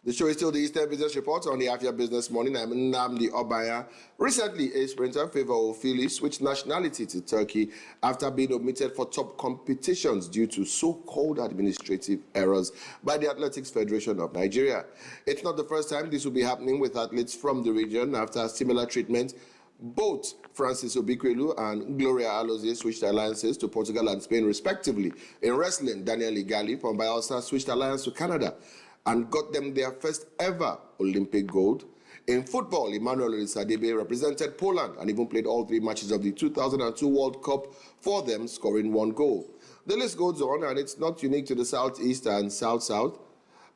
The show is still the Eastern Business Report on the Afia Business Morning. I'm Nnamdi Obaya. Recently, a sprinter, Favour Ofili, switched nationality to Turkey after being omitted for top competitions due to so-called administrative errors by the Athletics Federation of Nigeria. It's not the first time this will be happening with athletes from the region after similar treatment. Both Francis Obikwelu and Gloria Alozi switched alliances to Portugal and Spain, respectively. In wrestling, Daniel Igali from Bayelsa switched alliance to Canada and got them their first ever Olympic gold. In football, Emmanuel Olisadebe represented Poland and even played all 3 matches of the 2002 World Cup for them, scoring 1 goal. The list goes on, and it's not unique to the Southeast and South-South.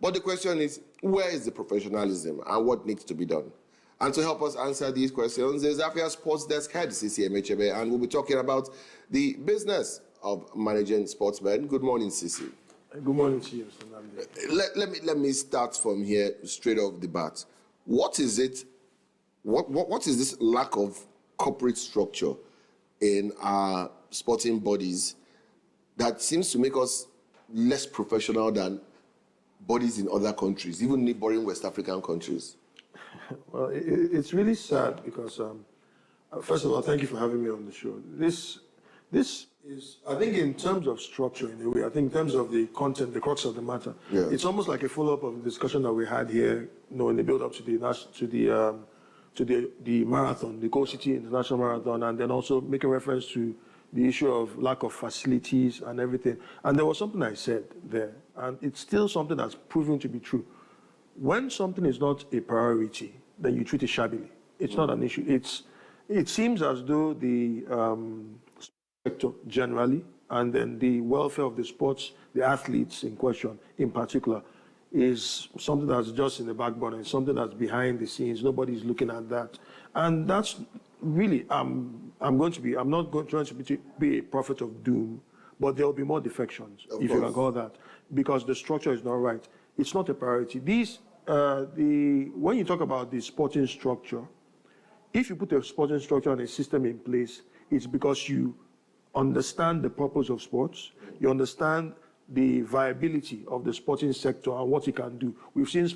But the question is, where is the professionalism and what needs to be done? And to help us answer these questions is Afia Sports Desk Head, Ceecee Emechebe, and we'll be talking about the business of managing sportsmen. Good morning, Ceecee. Good morning to you, Mr. Let me start from here, straight off the bat. What is it? What is this lack of corporate structure in our sporting bodies that seems to make us less professional than bodies in other countries, even neighboring West African countries? Well, it's really sad because, first of all, thank you for having me on the show. This is, I think, in terms of structure, in a way, I think in terms of the content, the crux of the matter, it's almost like a follow-up of the discussion that we had here, in the build-up to the marathon, the Gold City International Marathon, and then also making reference to the issue of lack of facilities and everything. And there was something I said there, and it's still something that's proven to be true. When something is not a priority, then you treat it shabbily. It's not an issue. It seems as though the sector generally, and then the welfare of the sports, the athletes in question in particular, is something that's just in the back burner. It's something that's behind the scenes. Nobody's looking at that. And that's really, I'm not trying to be a prophet of doom, but there will be more defections, if you can call that, because the structure is not right. It's not a priority. When you talk about the sporting structure, if you put a sporting structure and a system in place, it's because you understand the purpose of sports, you understand the viability of the sporting sector and what it can do. We've seen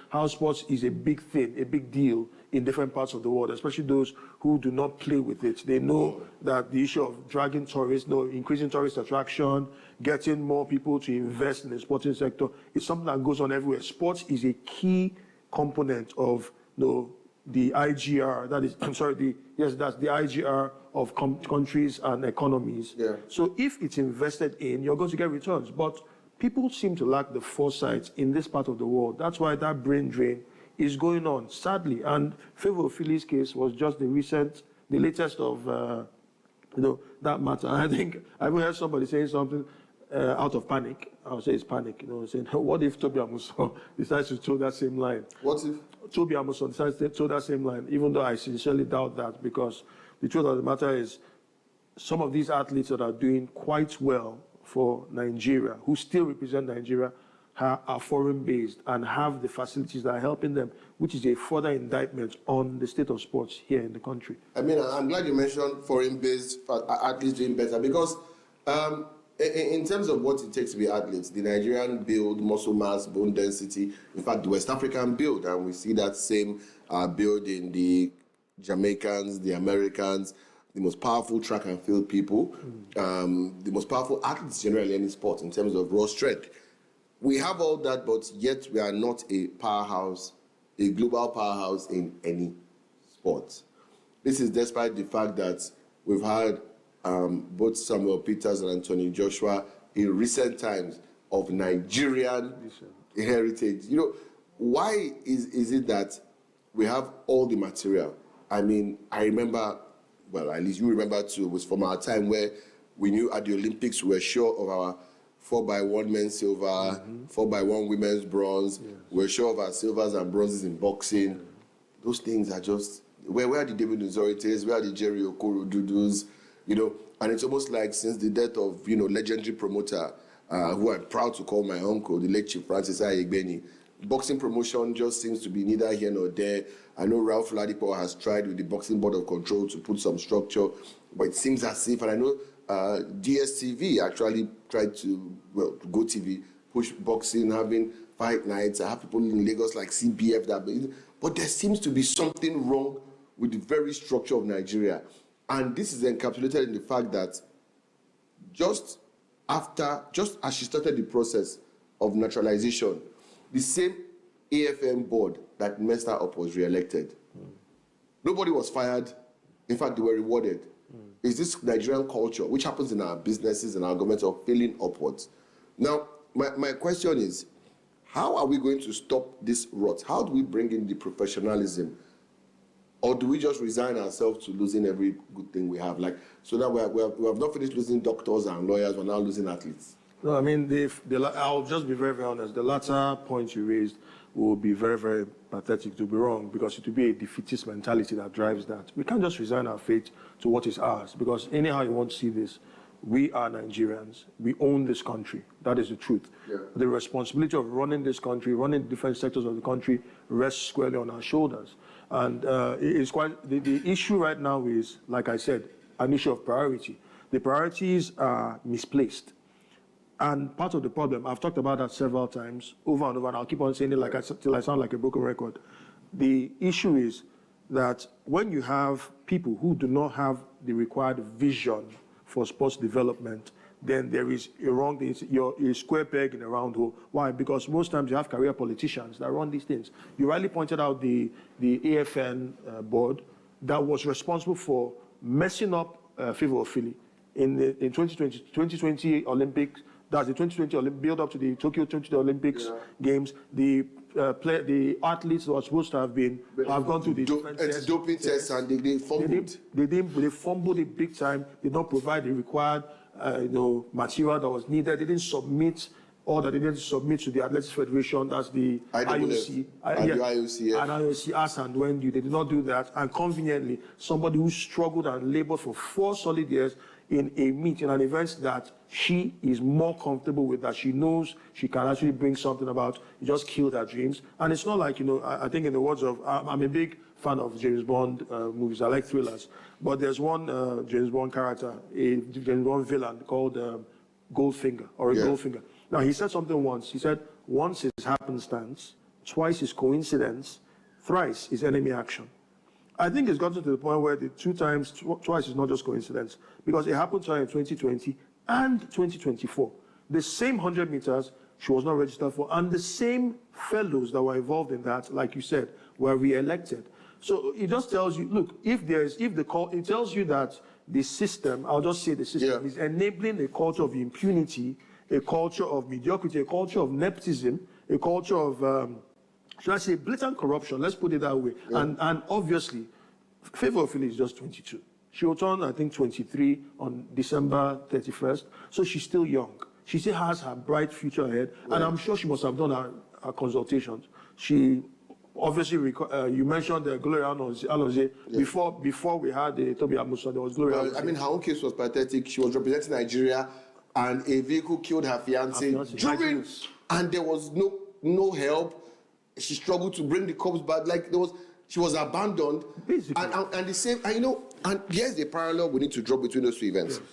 how sports is a big thing, a big deal in different parts of the world, especially those who do not play with it. They know that the issue of dragging tourists, increasing tourist attraction, getting more people to invest in the sporting sector is something that goes on everywhere. Sports is a key component of the IGR, that's the IGR of countries and economies. Yeah. So if it's invested in, you're going to get returns. But people seem to lack the foresight in this part of the world. That's why that brain drain is going on, sadly. And Favour Ofili's case was just the latest of, that matter. And I think I even heard somebody saying something out of panic. I would say it's panic, saying, what if Toby Amuso decides to toe that same line? What if Toby Amuso decides to toe that same line? Even though I sincerely doubt that, because the truth of the matter is some of these athletes that are doing quite well for Nigeria, who still represent Nigeria, are foreign-based and have the facilities that are helping them, which is a further indictment on the state of sports here in the country. I mean, I'm glad you mentioned foreign-based athletes doing better, because in terms of what it takes to be athletes, the Nigerian build, muscle mass, bone density, in fact, the West African build, and we see that same build in the Jamaicans, the Americans, the most powerful track and field people, the most powerful athletes generally in any sport in terms of raw strength. We have all that, but yet we are not a powerhouse, a global powerhouse in any sport. This is despite the fact that we've had both Samuel Peters and Anthony Joshua in recent times of Nigerian heritage. Why is it that we have all the material? I mean, I remember, well, at least you remember too, it was from our time where we knew at the Olympics we were sure of our 4x1 men's silver, 4x1 women's bronze. Yes. We're sure of our silvers and bronzes in boxing. Those things are just, where are the David Nzorites, where are the Jerry Okoro Dudus, and it's almost like since the death of, legendary promoter, who I'm proud to call my uncle, the late Chief Francis Obikwelu, boxing promotion just seems to be neither here nor there. I know Ralph Ladipo has tried with the Boxing Board of Control to put some structure, but it seems as if, and I know DSTV actually tried to, GoTV, push boxing, having fight nights. I have people in Lagos like CBF but there seems to be something wrong with the very structure of Nigeria. And this is encapsulated in the fact that just as she started the process of naturalization, the same AFM board that messed her up was re-elected. Nobody was fired. In fact, they were rewarded. Is this Nigerian culture, which happens in our businesses and our government, of failing upwards? Now, my question is, how are we going to stop this rot? How do we bring in the professionalism? Or do we just resign ourselves to losing every good thing we have? So now we have not finished losing doctors and lawyers, we're now losing athletes. No, I mean, I'll just be very, very honest. The latter point you raised will be very, very pathetic, to be wrong, because it will be a defeatist mentality that drives that. We can't just resign our fate to what is ours, because anyhow you want to see this, we are Nigerians. We own this country. That is the truth. Yeah. The responsibility of running this country, running different sectors of the country, rests squarely on our shoulders. And it's the issue right now is, like I said, an issue of priority. The priorities are misplaced. And part of the problem, I've talked about that several times, over and over, and I'll keep on saying it till I sound like a broken record. The issue is that when you have people who do not have the required vision for sports development, then there is a wrong thing. You're a square peg in a round hole. Why? Because most times you have career politicians that run these things. You rightly pointed out the AFN board that was responsible for messing up Favour Ofili in 2020 Olympics. That's the 2020 build up to the Tokyo 2020 Olympics Games. The athletes that were supposed to have gone through the doping tests, and they fumbled. They fumbled it big time. Did not provide the required material that was needed. They didn't submit all that they needed to submit to the Athletics Federation. That's the IOC. And the IOC. And IOC asked, and when they did not do that, and conveniently, somebody who struggled and labored for 4 solid years in a meet, in an event that she is more comfortable with, that she knows she can actually bring something about, you just killed her dreams. And it's not like, I think in the words of, I'm a big fan of James Bond movies. I like thrillers. But there's one James Bond character, a James Bond villain called Goldfinger, or a Goldfinger. Now, he said something once. He said, once is happenstance, twice is coincidence, thrice is enemy action. I think it's gotten to the point where the twice is not just coincidence, because it happened to her in 2020 and 2024. The same 100 meters she was not registered for, and the same fellows that were involved in that, like you said, were re-elected. So it just tells you, look, it tells you that the system, I'll just say the system, is enabling a culture of impunity, a culture of mediocrity, a culture of nepotism, a culture of should I say blatant corruption? Let's put it that way. Yeah. And obviously, Favour Ofili is just 22. She will turn, I think, 23 on December 31st. So she's still young. She still has her bright future ahead. Yeah. And I'm sure she must have done her consultations. She obviously, you mentioned Gloria Alozi. Yeah. Before we had Toby Amusa, there was Gloria Alozi. I mean, her own case was pathetic. She was representing Nigeria, and a vehicle killed her fiancé during, and there was no help. She struggled to bring the cops back. She was abandoned. Basically. And the same, and here's the parallel we need to draw between those two events. Yes.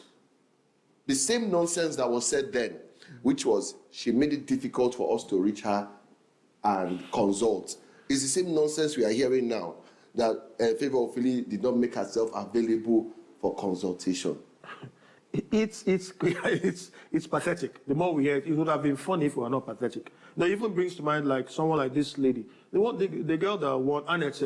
The same nonsense that was said then, which was she made it difficult for us to reach her and consult, is the same nonsense we are hearing now, that Favour Ofili did not make herself available for consultation. It's pathetic. The more we hear it, it would have been funny if we were not pathetic. That even brings to mind like someone like this lady, the girl that won, Annette,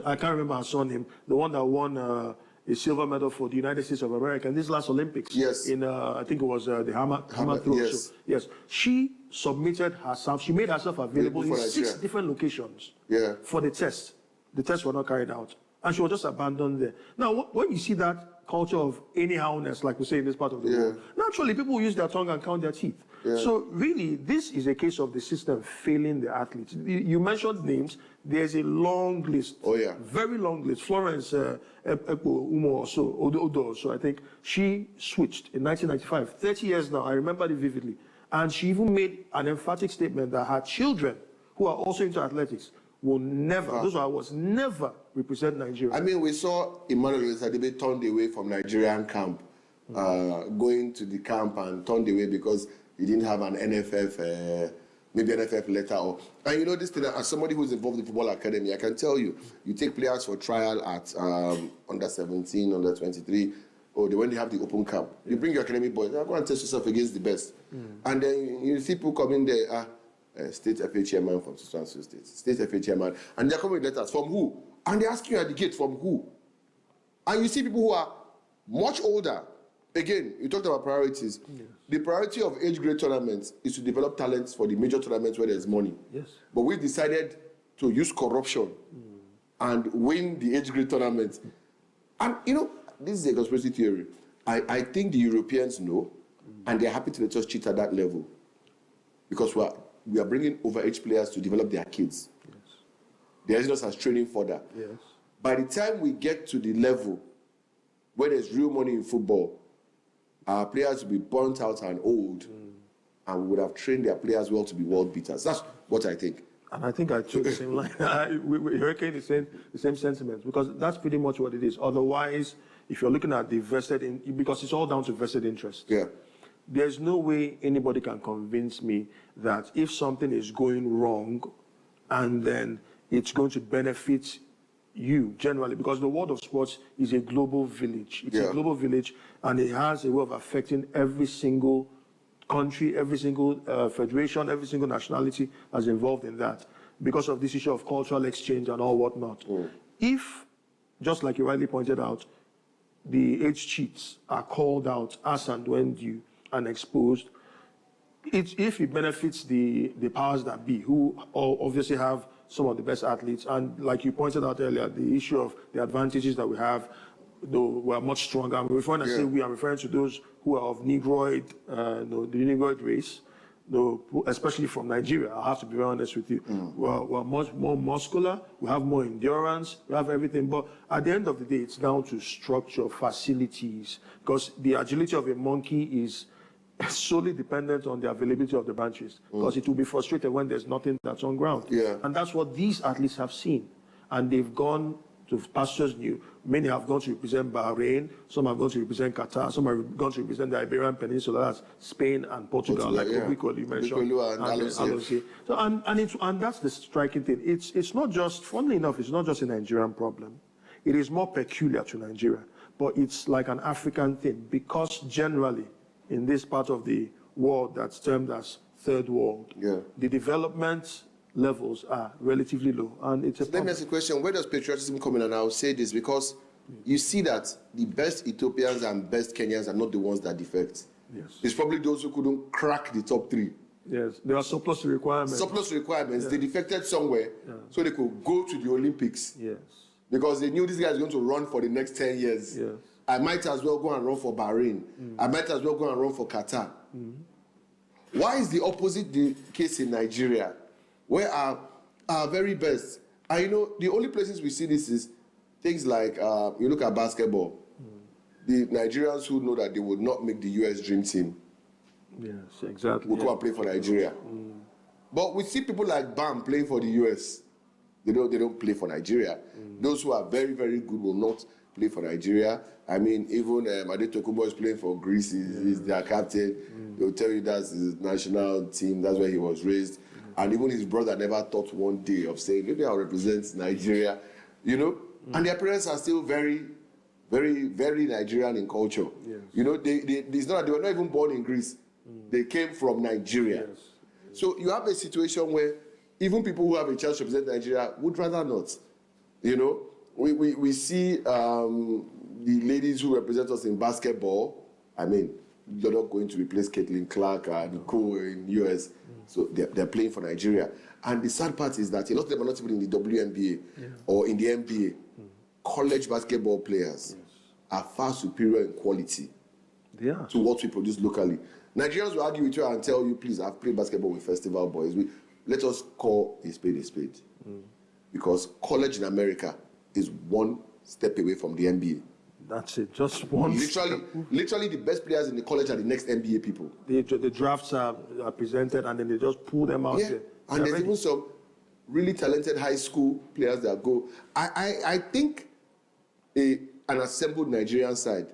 I can't remember her surname, the one that won a silver medal for the United States of America in this last Olympics. Yes. In I think it was the hammer throw. Yes. So, yes. She submitted herself. She made herself available in 6 different locations. Yeah. For the test. The tests were not carried out, and she was just abandoned there. Now, when you see that culture of anyhowness, like we say in this part of the world, naturally people use their tongue and count their teeth. Yeah. So really, this is a case of the system failing the athletes. You mentioned names. There's a long list. Oh yeah. Very long list. Florence Umo Odo. So I think she switched in 1995. 30 years now. I remember it vividly. And she even made an emphatic statement that her children, who are also into athletics, will never, those who was never represent Nigeria. I mean, we saw Emmanuel Olisadebe turned away from Nigerian camp, going to the camp and turned away because he didn't have an NFF maybe an FF letter. And you know this thing, as somebody who's involved in football academy, I can tell you, you take players for trial at under 17, under 23, or when they have the open camp. You bring your academy boys, go and test yourself against the best. And then you see people come in there, state FA chairman from State, state FA chairman, and they're coming with letters from who? And they're asking you at the gate from who? And you see people who are much older. Again, you talked about priorities. Yes. The priority of age grade tournaments is to develop talents for the major tournaments where there's money. Yes. But we've decided to use corruption and win the age grade tournaments. And you know, this is a conspiracy theory. I think the Europeans know, and they're happy to let us cheat at that level. Because we are bringing overage players to develop their kids. Yes. They're using us as training fodder. Yes. By the time we get to the level where there's real money in football, our players will be burnt out and old, and we would have trained their players well to be world beaters. That's what I think. And I think I took the same line. We're echoing the same sentiments, because that's pretty much what it is. Otherwise, if you're looking at the vested because it's all down to vested interest. Yeah. There's no way anybody can convince me that if something is going wrong, and then it's going to benefit you generally, because the world of sports is a global village. It's a global village, and it has a way of affecting every single country, every single federation, every single nationality that's involved in that, because of this issue of cultural exchange and all whatnot. If, just like you rightly pointed out, the age cheats are called out as and when due and exposed, if it benefits the powers that be, who obviously have some of the best athletes, and like you pointed out earlier, the issue of the advantages that we have, though we're much stronger. I'm referring, I say we are referring to those who are of Negroid, the Negroid race, though, especially from Nigeria. I have to be very honest with you. We're much more muscular, we have more endurance, we have everything. But at the end of the day, it's down to structure, facilities, because the agility of a monkey is solely dependent on the availability of the branches, because it will be frustrated when there's nothing that's on ground. And that's what these athletes have seen. And they've gone to pastures new. Many have gone to represent Bahrain, some have gone to represent Qatar, some have gone to represent the Iberian Peninsula, that's Spain and Portugal, like Obikwelu, you mentioned. And Alozi. So, and that's the striking thing. It's not just, funnily enough, it's not just a Nigerian problem. It is more peculiar to Nigeria, but it's like an African thing, because generally, in this part of the world that's termed as third world, the development levels are relatively low, and it's a problem. Let me ask you a question. Where does patriotism come in? And I'll say this because you see that the best Ethiopians and best Kenyans are not the ones that defect. Yes. It's probably those who couldn't crack the top three. Yes, there are surplus requirements. Surplus requirements. They defected somewhere so they could go to the Olympics. Yes. Because they knew this guy is going to run for the next 10 years. Yes. I might as well go and run for Bahrain. I might as well go and run for Qatar. Why is the opposite the case in Nigeria, where our very best, and you know, the only places we see this is things like, you look at basketball, the Nigerians who know that they would not make the US dream team. Yes, exactly. Will go and play for Nigeria. But we see people like Bam playing for the US. They don't play for Nigeria. Those who are very, very good will not play for Nigeria. I mean, even Adetokunbo is playing for Greece. He's their captain. They'll tell you that's his national team. That's where he was raised. And even his brother never thought one day of saying, maybe I'll represent Nigeria, you know? And their parents are still very, very, very Nigerian in culture. Yes. You know, it's not that they were not even born in Greece. They came from Nigeria. Yes. So you have a situation where even people who have a chance to represent Nigeria would rather not. You know, we see the ladies who represent us in basketball. I mean, they're not going to replace Caitlin Clark and co in US. So they're playing for Nigeria. And the sad part is that a lot of them are not even in the WNBA or in the NBA. College basketball players are far superior in quality to what we produce locally. Nigerians will argue with you and tell you, please, I've played basketball with festival boys. Let us call a spade a spade. Because college in America is one step away from the NBA. That's it, just one. Literally, the best players in the college are the next NBA people. The drafts are presented, and then they just pull them out there. And there's even some really talented high school players that go. I think an assembled Nigerian side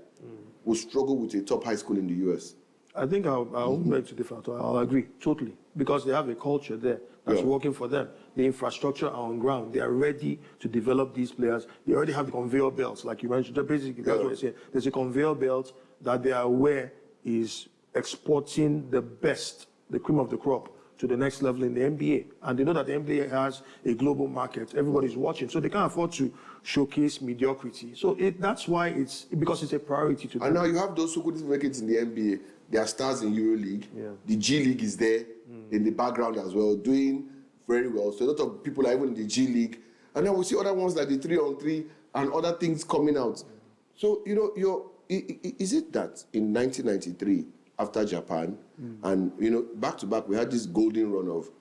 will struggle with a top high school in the US. I think I'll beg to differ. I'll agree, totally. because they have a culture there that's working for them. The infrastructure are on ground. They are ready to develop these players. They already have the conveyor belts, like you mentioned. Basically, that's what I'm saying. There's a conveyor belt that they are aware is exporting the best, the cream of the crop, to the next level in the NBA. And they know that the NBA has a global market. Everybody's watching. So they can't afford to showcase mediocrity. So that's why because it's a priority to them. And now you have those who couldn't make it in the NBA. They are stars in EuroLeague. Yeah. The G League is there in the background as well, doing very well. So a lot of people are even in the G League. And then we see other ones like the 3-on-3 and other things coming out. So, is it that in 1993, after Japan, and, back to back, we had this golden run of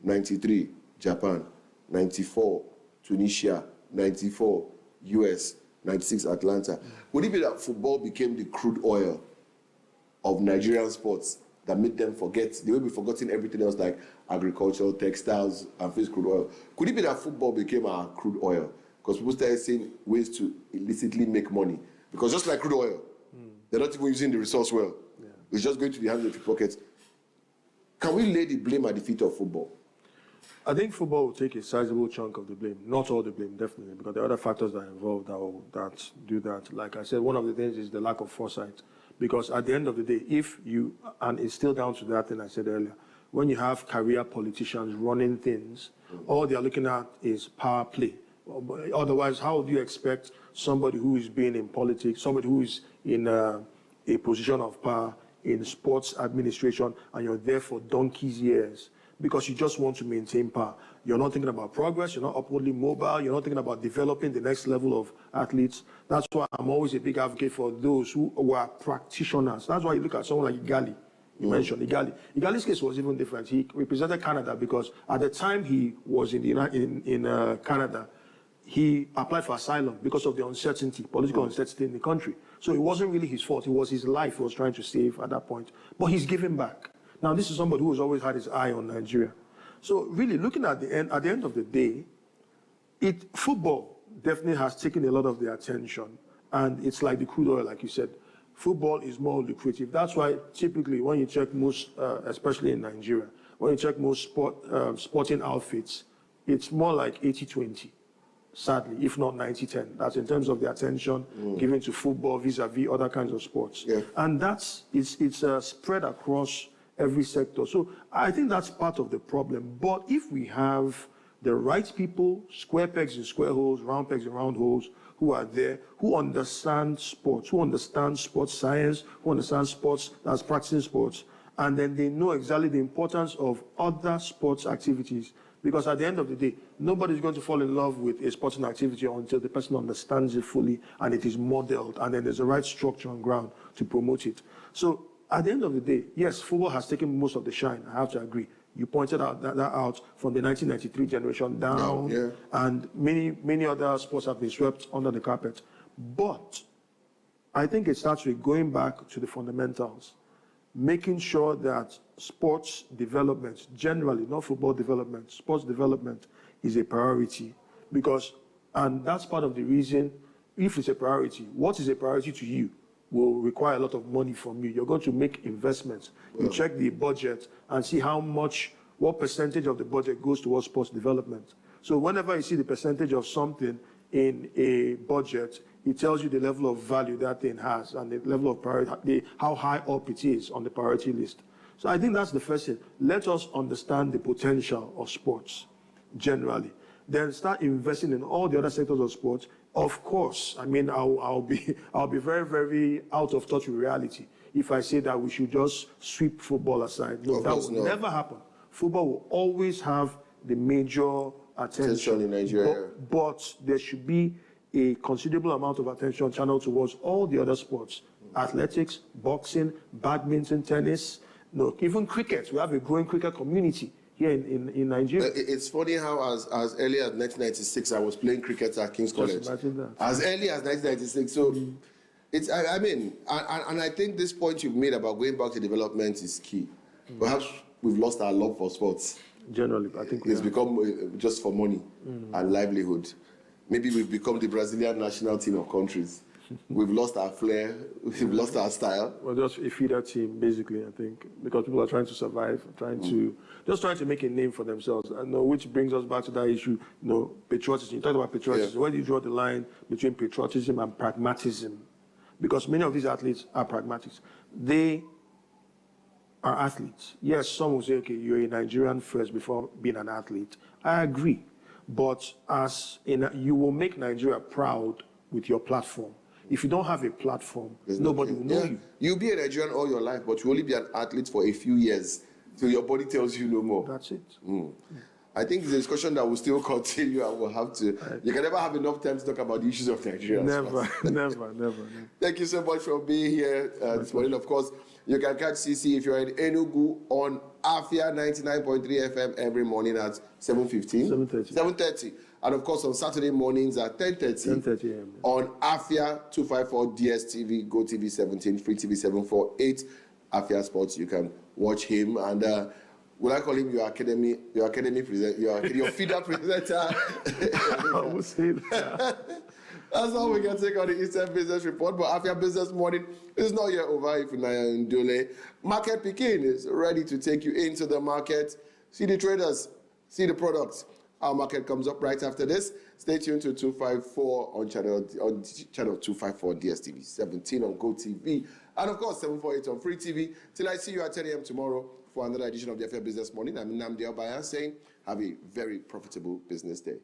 93, Japan, 94, Tunisia, 94, US, 96, Atlanta. Would it be that football became the crude oil of Nigerian sports that made them forget, they will be forgetting everything else like agriculture, textiles, and fish crude oil? Could it be that football became our crude oil? Because people started seeing ways to illicitly make money. Because just like crude oil, they're not even using the resource well. Yeah. It's just going to the hands of the pockets. Can we lay the blame at the feet of football? I think football will take a sizable chunk of the blame. Not all the blame, definitely, because there are other factors that are involved that do that. Like I said, one of the things is the lack of foresight. Because at the end of the day, and it's still down to that thing I said earlier, when you have career politicians running things, all they're looking at is power play. Otherwise, how do you expect somebody who is being in politics, somebody who is in a position of power in sports administration, and you're there for donkey's years because you just want to maintain power? You're not thinking about progress, you're not upwardly mobile, you're not thinking about developing the next level of athletes. That's why I'm always a big advocate for those who are practitioners. That's why you look at someone like Igali. You mentioned Igali. Igali's case was even different. He represented Canada because at the time he was in Canada, he applied for asylum because of the uncertainty, political uncertainty in the country. So it wasn't really his fault. It was his life he was trying to save at that point. But he's giving back. Now, this is somebody who has always had his eye on Nigeria. So really, looking at the end of the day, football definitely has taken a lot of the attention. And it's like the crude oil, like you said. Football is more lucrative. That's why typically when you check most, especially in Nigeria, when you check most sporting outfits, it's more like 80-20. Sadly, if not 90-10. That's in terms of the attention given to football vis-a-vis other kinds of sports. Yeah. And it's spread across every sector. So I think that's part of the problem. But if we have the right people, square pegs in square holes, round pegs in round holes, who are there, who understand sports, who understand sports science, who understand sports, that's practicing sports, and then they know exactly the importance of other sports activities. Because at the end of the day, nobody's going to fall in love with a sporting activity until the person understands it fully and it is modeled, and then there's a right structure on ground to promote it. So at the end of the day, yes, football has taken most of the shine, I have to agree. You pointed out that out from the 1993 generation down, and many other sports have been swept under the carpet. But I think it starts with going back to the fundamentals, making sure that sports development, generally, not football development, sports development is a priority. And that's part of the reason, if it's a priority, what is a priority to you will require a lot of money from you. You're going to make investments. You check the budget and see what percentage of the budget goes towards sports development. So whenever you see the percentage of something in a budget, it tells you the level of value that thing has and the level of priority, how high up it is on the priority list. So I think that's the first thing. Let us understand the potential of sports generally. Then start investing in all the other sectors of sports. Of course, I mean, I'll be very, very out of touch with reality if I say that we should just sweep football aside. No, that will never happen. Football will always have the major attention in Nigeria. But there should be a considerable amount of attention channeled towards all the other sports. Athletics, boxing, badminton, tennis, even cricket. We have a growing cricket community here in Nigeria. It's funny how as early as 1996, I was playing cricket at King's College. Just imagine that. As early as 1996. So it's, I mean, and I think this point you've made about going back to development is key. Perhaps we've lost our love for sports. Generally, I think it's become just for money and livelihood. Maybe we've become the Brazilian national team of countries. We've lost our flair. We've lost our style. Well, just a feeder team, basically, I think, because people are trying to survive, trying to make a name for themselves. And which brings us back to that issue, patriotism. You talked about patriotism. Where do you draw the line between patriotism and pragmatism? Because many of these athletes are pragmatics. They are athletes. Yes, some will say, okay, you're a Nigerian first before being an athlete. I agree. But you will make Nigeria proud with your platform. If you don't have a platform, nobody will know you. You'll be a Nigerian all your life, but you'll only be an athlete for a few years till your body tells you no more. That's it. I think it's a discussion that will still continue and we'll have to. You can never have enough time to talk about the issues of Nigeria. Never. Thank you so much for being here this morning. Of course, you can catch Ceecee if you're in Enugu on Afia 99.3 FM every morning at 7:15. 7:30. And of course, on Saturday mornings at 10:30 a.m. on Afia 254 DSTV, Go TV 17, Free TV 748, Afia Sports. You can watch him. And will I call him your academy presenter, your feeder presenter? I would say that. That's all we can take on the Eastern Business Report. But Afia Business Morning is not yet over if you're in Dole. Market Pekin is ready to take you into the market. See the traders, see the products. Our market comes up right after this. Stay tuned to 254 on channel 254 DSTV, 17 on Go TV, and of course 748 on Free TV. Till I see you at 10 a.m. tomorrow for another edition of the Afia Business Morning. I'm Nnamdi Obaya saying have a very profitable business day.